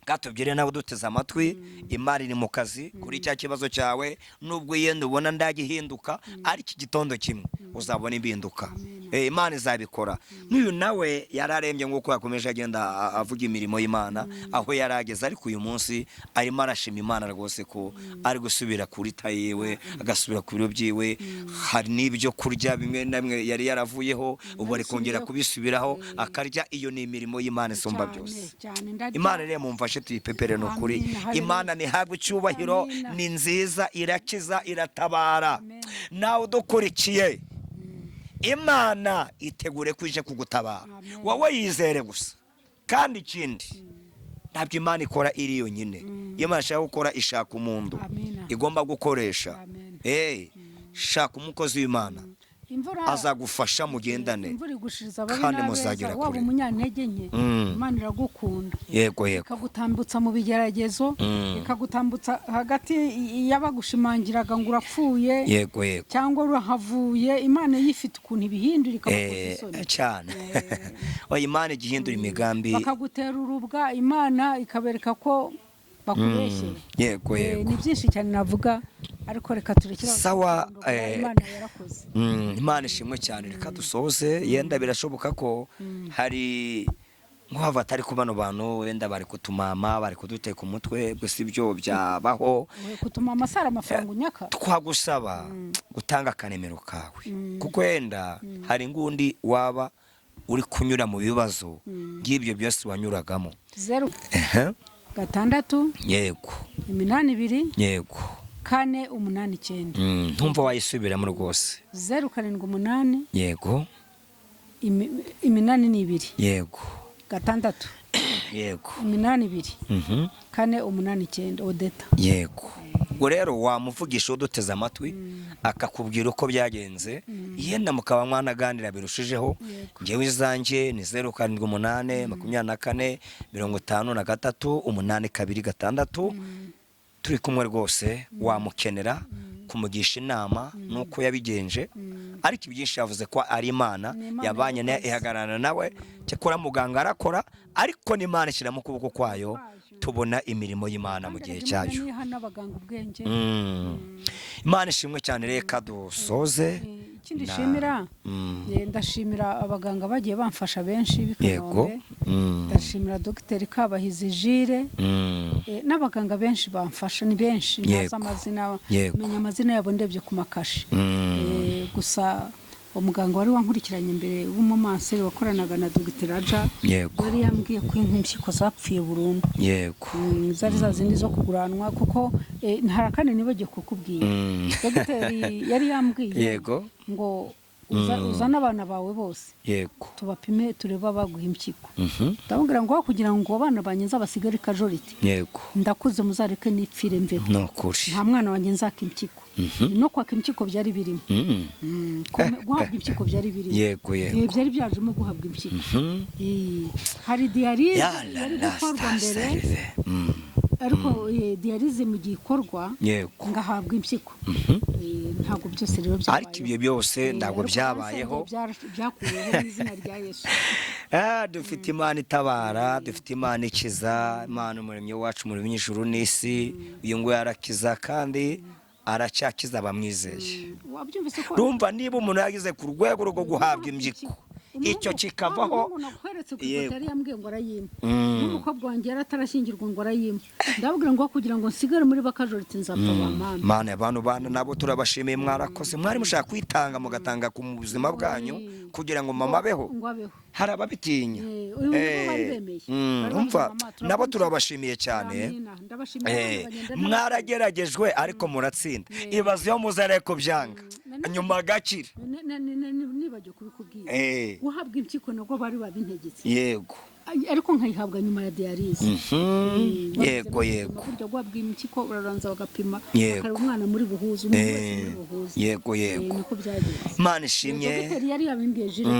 katubwire nawe duteze amatwi Imana iri mu kazi kuri cya kibazo cyawe nubwo yenda ubona ndagihinduka ari iki gitondo kimwe uzabona impinduka Imana izabikora n'uyu nawe yararembye nk'uko yakomeje agenda avuga imirimo y'Imana aho yarageze ariko uyu munsi arimo arashima Imana rwose ko ari gusubira kuri tayiwe agasubira ku biro byiwe hari n'ibyo kurya bimwe na bimwe yari yaravuyeho ubu ari kongera kubisubiraho akarya iyo ni imirimo y'Imana isumba byose Imana rero mumfashe tuyipepere no kuri Imana ntihabwe icyubahiro ni nziza irakiza iratabara nawe udukurikiye Imana itegure kwije kugutabara wowe yizere gusa kandi ikindi ntabwo Imana ikora iri yonyine Imana ishaka gukora ishaka umuntu igomba gukoresha shaka umukozi w'Imana azagufasha mugendane kandi muzagera kure waba umunyantege nke Imana iragukunda yego ikagutambutsa mu bigeragezo ikagutambutsa hagati y'abagushimangiraga ngo urapfuye yego cyangwa urahavuye Imana yifite ukuntu ibihindura ikagukoza isoni cyane Imana igihindura imigambi bakagutera urubwa Imana ikabereka ko bakubeshye yego ni byinshi cyane navuga ariko reka turekera sawa Imana yarakoze Imana ishimwe cyane reka dusoze yenda birashoboka ko hari nk'uhava atari ku bano bantu wenda bari kutumama bari kuduteka umutwe gusa ibyo byabaho kutumama sara amafaranga unyaka twagusaba gutanga akanemero kawe kuko wenda hari ngundi waba uri kunyura mu bibazo ngibyo byose wanyuragamo 06 yego 82 yego 489 ntumva wayisubiramo rwose 078 yego 82 yego 6 yego 82 489 Odeta yego ubwo rero wamuvugisha uduteze amatwi akakubwira uko byagenze yenda mukaba mwanaganira birushijeho ngewe izanjye ni 078 24 53 826 turi kumwe rwose wamukenera kumugisha inama nuko yabigenje ariko ibyinshi yavuze ko ari Imana yabanye naye ihagarana nawe cyakora muganga arakora ariko n'Imana ishyiramo ukuboko kwayo tubona imirimo y'Imana mu gihe cyayo Imana ishimwe cyane reka dusoze ikindi shimira ndashimira abaganga bagiye bamfasha benshi bikanombe ndashimira Dr Kabahizi Jire n'abaganga benshi bamfasha ni benshi ntaza amazina menya amazina yabo ndebye ku makashi gusa umuganga wari wankurikiranye imbere w'umumanseri wakoranaga na Dr Raja yari yambwiye ko impyiko zapfuye burundu zari zazindi zo kuguranwa kuko ntarakane nibagiye kukubwira Dr yari yambwiye ngo uzana abana bawe bose tubapime tureba baguha impyiko ndababwira ngo kugira ngo abana banjye nzabasigare kajoriti ndakuze muzareke nipfire mveho nta mwana wanjye nzaka impyiko no kwaka impyiko byari birimo guhabwa impyiko byari birimo byari byajemo guhabwa impyiko hari diyarize yari gukorwa mbere ariko diyarize mu gihe ikorwa ngahabwa impyiko ntabwo byose rero byabayeho ariko ibyo byose ntabwo byabayeho byakuyeho n'izina rya Yesu dufite Imana itabara dufite Imana ikiza Imana umuremyi wacu mu ijuru n'isi uyu ngo yarakiza kandi aracyakiza abamwizeye urumva niba umuntu yagize ku rwego rwo guhabwa impyiko icyo kikavaho yari yambwiye ngo arayimpa n'umukobwa wanjye yaratarashyingirwa ngo arayimpa ndababwira ngo kugira ngo nsigare muri bakajoriti nzapfa bamana Mana abantu bana nabo turabashimiye mwarakoze mwari mushaka kwitanga mugatanga ku buzima bwanyu kugira ngo mama abeho hari ababitinya umva nabo turabashimiye cyane mwarageragejwe ariko muratsinda ibaze iyo muzare ko byanga nyuma agakira nibagiye kubikubwira guhabwa impyiko nabwo bari babintegetse yego ariko nkayihabwa nyuma ya dialyse. Yego yego. Buryo gwabwira impyiko uraranza bagapima Yego. akari umwana muri buhuzu muri buhuzu. Yego yego. Niko byagenze. Imana ishimye. Dogiteri yari yabimbwiye jire.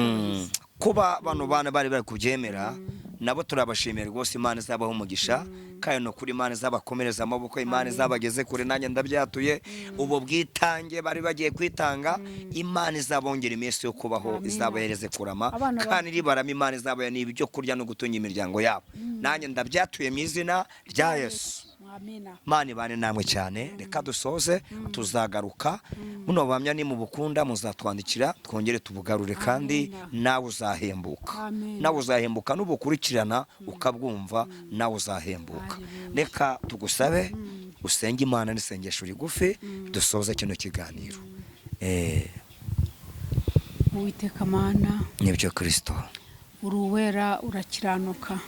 Kuba bano bana bari kubyemera nabo turabashimira rwose. Imana izabaho umugisha kandi no kuri Imana izabakomereza amaboko. Imana izabageze kure, nanjye ndabyatuye ubu bwitange bari bagiye kwitanga. Imana izabongera iminsi yo kubaho, izabahereze kurama kandi ribarama. Imana izabaye n'ibyo kurya no gutunga imiryango yabo. Nanjye ndabyatuye mu izina rya Yesu. Imana ibane namwe cyane. Reka dusoze, tuzagaruka. Buno buhamya ni mu bukunda muzatwandikira twongere tubugarure, kandi nawe uzahembuka. Nawe uzahembuka n'ubukurikirana ukabwumva, nawe uzahembuka. Reka tugusabe usenge Imana n'isengesho rigufi dusoze kino kiganiro. Uwiteka Mana, nibyo Kristo, uruwera urakiranuka,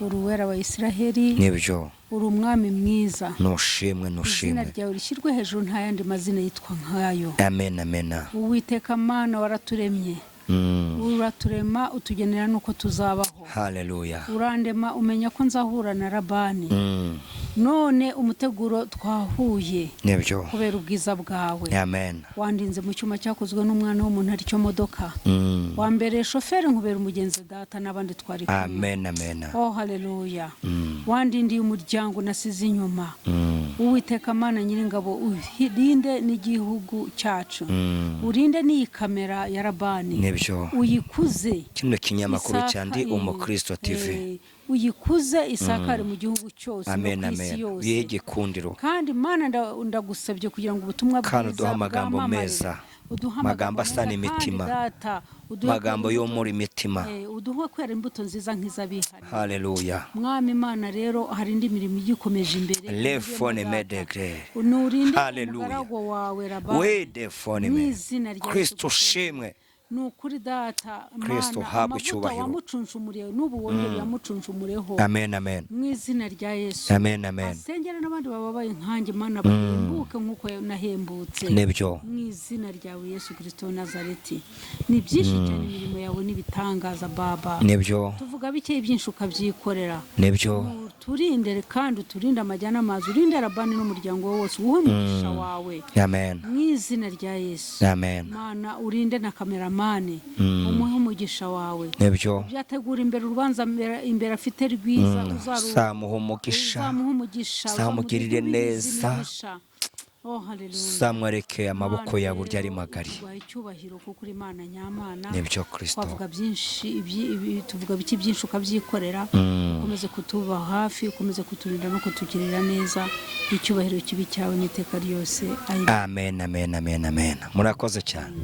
uruwera wa Isiraheli, nibyo, uri umwami mwiza. Nushimwe Izina ryawe rishyirwe hejuru, nta yandi mazina yitwa nkayo. Amen amen. Uwiteka Mana, waraturemye, uraturema utugenera nuko tuzabaho. Haleluya. Urandema umenya ko nzahura na Labani. None umuteguro twahuye nibyo kubera ubwiza bwawe. Amen. Wandinze mu cyuma cyakozwe n'umwana w'umuntu ari cyo modoka. Wambere shoferi nkubera umugenzi data n'abandi twari kumwe. Amen amen. Oh haleluya. Wandindiye umuryango nasize inyuma. Uwiteka Mana nyiringabo, urinde n'igihugu cyacu. Urinde n'iyi kamera ya Labani. Nibyo. Uyikuze. Kino kinyamakuru cyandi Umukristo TV. Uyikuze isakare mu gihugu cyose. Amen amen. Yegikundiro. Kandi Mana ndagusabye kugira ngo ubutumwa bwiza amagambo meza, magambo asana imitima, magambo yo muri mitima, uduhe kwera imbuto nziza nk'izabihari. Haleluya. Mwami Mana rero hari indi mirimo igikomeje imbere. Lefone medegre. Unurinde umugaragu wawe Labani. We defone me. Kristo shimwe. Nukuri data Kristo habwe icyubahiro. Wamucunshumuriye n'ubu wongeye yamucunshumureho. Amen amen. Mu izina rya Yesu. Amen amen. Asengera n'abandi bababaye nkanjye Mana bahembuke nkuko nahembutse. Nibyo. Mu izina ryawe Yesu Kristo wa Nazareti. Ni byinshi cyane imirimo yawe n'ibitangaza Baba. Nibyo. Tuvuga bike byinshi ukabyikorera. Nibyo. Turinde kandi turinde amajyana amazi, urinde Labani n'umuryango wose, uwe umugisha wawe. Amen. Mu izina rya Yesu. Amen. Mana urinde na kameramani, umuhe umugisha wawe. Nibyo. Byategura imbere urubanza imbere afite rwiza, uzamuha umugisha, uzamugirire neza. Oh haleluya. Samwareke amaboko ya burya ari magari. Icyubahiro kuko uri Imana nyamana. Nibyo Kristo. Twavuga byinshi tuvuga biki byinshi ukabyikorera. Ukomeze kutuba hafi, ukomeze kuturinda no kutugirira neza. Icyubahiro kibi cyawe n'iteka ryose. Amen amen amen amen. Murakoze cyane.